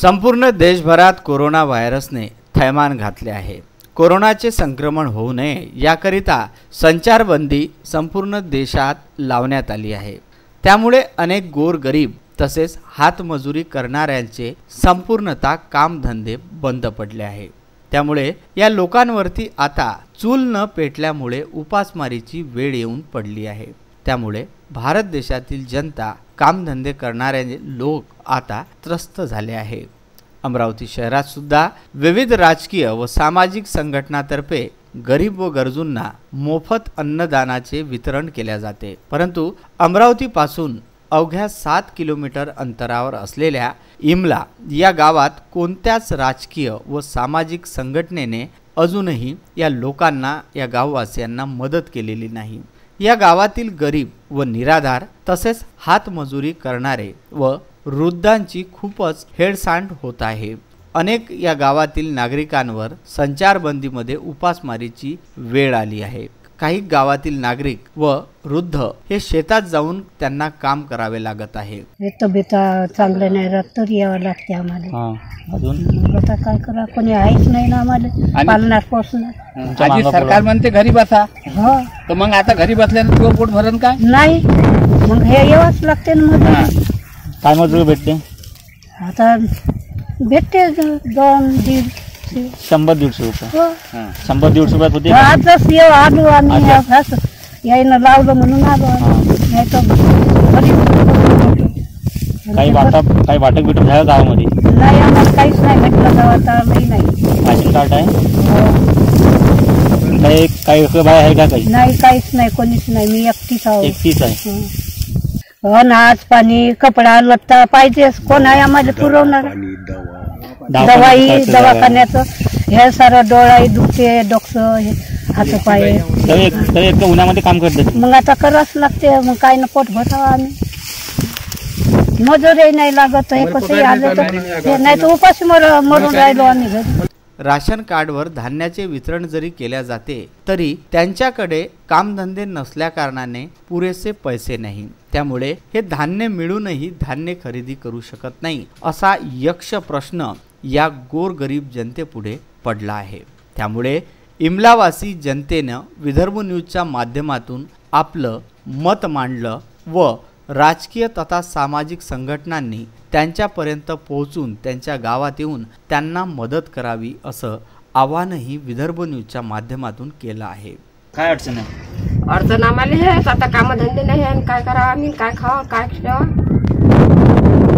संपूर्ण देशभरात कोरोना व्हायरसने थैमान घातले आहे। कोरोनाचे संक्रमण होऊ नये याकरिता संचारबंदी संपूर्ण देशात लावण्यात आली आहे। त्यामुळे अनेक गोरगरीब तसेच हातमजुरी करणाऱ्यांचे संपूर्णतः कामधंदे बंद पडले आहे। त्यामुळे या लोकांवरती आता चूल न पेटल्यामुळे उपासमारीची वेळ येऊन पडली आहे। त्यामुळे भारत देशातील जनता कामधंदे करणारे लोक आता त्रस्त झाले आहे। अमरावती शहरात सुद्धा विविध राजकीय व सामाजिक संघटनांतर्फे गरीब व गरजूंना मोफत अन्नदानाचे वितरण केले जाते। परंतु अमरावती पासून अवघ्या 7 किलोमीटर अंतरावर असलेल्या इमला या गावात कोणत्याच राजकीय व सामाजिक संघटनेने अजूनही या लोकांना या गाववासियांना मदत केलेली नाही। या गावातील गरीब व निराधार तसेच हातमजुरी करणारे व वृद्धांची खूपच हेळसांड होत आहे। अनेक या गावातील नागरिकांवर संचारबंदीमध्ये उपासमारीची वेळ आली आहे। काही गावातील नागरिक व वृद्ध हे शेतात जाऊन त्यांना काम करावे लागत आहे। तब्येत चांगलं नाही राहत तर यावं लागते आम्हाला। अजून आता काय करा, कोणी आहेच नाही ना आम्हाला पालनात पोसणार। आजी सरकार म्हणते घरी बसा, हो तर मग आता घरी बसल्याने तुझं पोट भरण काय? नाही, मग हे यावंच लागते ना। मग काय मजुरी भेटते? आता भेटते 2-1.5 100-150 रुपये। हो 100-150 रुपयात होते। आजच येऊ आलो आम्ही, असं यायनं लावलं म्हणून आलो। नाही तर काही वाटप बिटप झालं गावामध्ये? नाही, आम्हाला काहीच नाही भेटलं गावात, आम्ही नाही। राशन कार्ड आहे? काही बाय आहे का? काही नाही, काहीच नाही, कोणीच नाही, मी एकटीच आहो। एकटीच आहे? अनाज पाणी कपडा लत्ता पाहिजे, कोण आहे आम्हाला पुरवणार? दवाई दवाखान्याचं हे सारं डोळाही दुखते, डोकं हात पाय, तर उन्हामध्ये काम करते। मग आता करावंच लागते, मग काय ना पोट भरावं आम्ही। मजुरी नाही लागत, हे कसंही आलं तर नाही तर उपाशी मरून राहिलो आम्ही घरी। राशन कार्डवर धान्याचे वितरण जरी केल्या जाते तरी त्यांच्याकडे कामधंदे नसल्या कारणाने पुरेसे पैसे नाही। त्यामुळे हे धान्य मिळूनही धान्य खरेदी करू शकत नाही असा यक्ष प्रश्न या गोरगरीब जनतेपुढे पडला आहे। त्यामुळे इमलावासी जनतेनं विदर्भ न्यूजच्या माध्यमातून आपलं मत मांडलं व राजकीय तथा सामाजिक संघटनांनी त्यांच्यापर्यंत पोहोचून त्यांच्या गावात येऊन त्यांना मदत करावी असं आवाहनही विदर्भ न्यूजच्या माध्यमातून केलं आहे। काय अडचण आहे? अडचण आम्हाला हे आता कामधंदे नाही आणि काय करावं आम्ही, काय खावं काय ठेवा,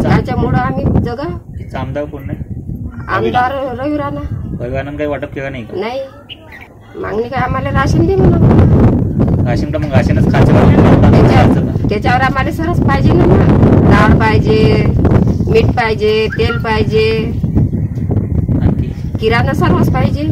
त्याच्यामुळं आम्ही जगा। आमदार कोण नाही? आमदार रवी राणा। काही वाटप केलं नाही का? नाही, मागणी काय आम्हाला राशन दे म्हणून। राशन का? मग राशनच खायचं, त्याच्यावर आम्हाला सरस पाहिजे ना, डाळ पाहिजे, मीठ पाहिजे, तेल पाहिजे, किराणा सर्वच पाहिजे।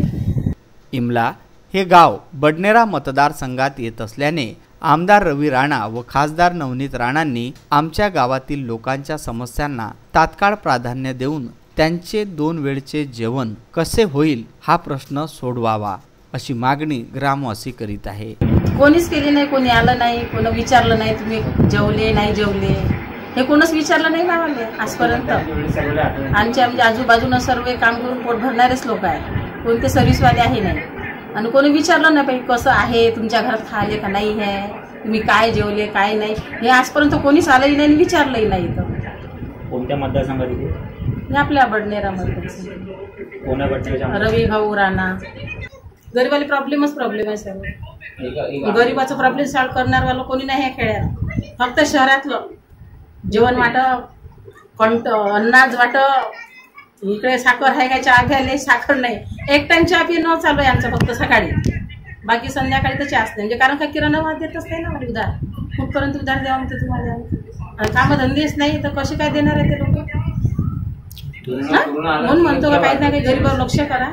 इमला हे गाव बडनेरा मतदारसंघात येत असल्याने आमदार रवी राणा व खासदार नवनीत राणांनी आमच्या गावातील लोकांच्या समस्यांना तात्काळ प्राधान्य देऊन त्यांचे 2 वेळचे जेवण कसे होईल हा प्रश्न सोडवावा अशी मागणी ग्रामवासी करीत आहे। कोणीच केली नाही, कोणी आलं नाही, कोणी विचारलं नाही तुम्ही जेवले नाही जेवले, हे कोणच विचारलं नाही गावाला आजपर्यंत। आमच्या म्हणजे आजूबाजूनं सर्व काम करून पोट भरणारेच लोक आहेत, कोणते सर्व्हिसवाले आहे नाही, आणि कोणी विचारलं नाही पाहिजे कसं आहे तुमच्या घरात खाले का नाही आहे, तुम्ही काय जेवले काय नाही, हे आजपर्यंत कोणीच आलंही नाही विचारलंही नाही। कोणत्या मतदारसंघात? आपल्या बडनेरामध्ये रवी भाऊ राणा। गरीबाला प्रॉब्लेम आहे सर, गरीबाचा प्रॉब्लेम सॉल्व्ह करणार वाला कोणी नाही आहे खेड्यात। फक्त शहरातलं जेवण वाटप, अन्नाज वाटप, इकडे साखर आहे का, चहा घ्यायला साखर नाही, एक टाइम चहा पिणं चालू आहे आमचं फक्त सकाळी, बाकी संध्याकाळी तर चहा असते, म्हणजे कारण का किराणा भाव देतच नाही ना मला उधार, कुठपर्यंत उधार द्यावं म्हणते तुम्हाला, कामधंदेच नाही तर कसे काय देणार आहे ते लोक? म्हणून म्हणतो का काही ना काही गरीबावर लक्ष करा,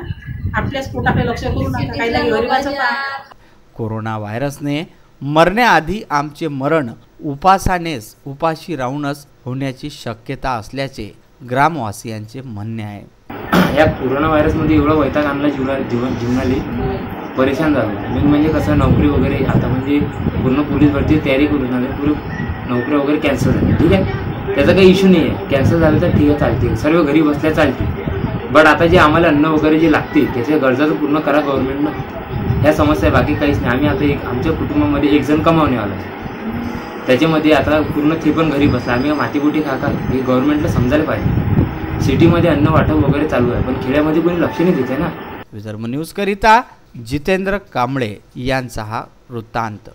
आपल्याच पोटाकडे लक्ष करू नका, काही ना गरीबाचं। कोरोना व्हायरसने मरण्याआधी आमचे मरण उपाशी राहूनच होण्याची शक्यता असल्याचे ग्रामवासियांचे म्हणणे आहे। या कोरोना व्हायरसमध्ये एवढा वैताग आणला जीवनाला, परेशान झालो। मेन म्हणजे कसं नोकरी वगैरे आता म्हणजे पूर्ण पोलीस भरती तयारी करून आले, पूर्ण नोकरी वगैरे कॅन्सल झाली। ठीक आहे, त्याचा काही इश्यू नाही आहे. कॅन्सल झालं तर ठीक आहे, चालते, सर्व घरी बसल्या चालते. बट आता जे आम्हाला अन्न वगैरे जे लागते त्याच्या गरजा तर पूर्ण करा गव्हर्नमेंटनं. ह्या समस्या बाकी काहीच नाही. आम्ही आता आमच्या कुटुंबामध्ये 1 जण कमावणेवाला आहे, त्याच्यामध्ये आता पूर्ण ते पण घरी बसला. आम्ही मातीबुटी खा हे गव्हर्नमेंटला समजायला पाहिजे. सिटीमध्ये अन्न वाटप वगैरे चालू आहे, पण खेड्यामध्ये कोणी लक्ष नाही देते ना. विदर्भ न्यूज करिता जितेंद्र कांबळे यांचा हा वृत्तांत.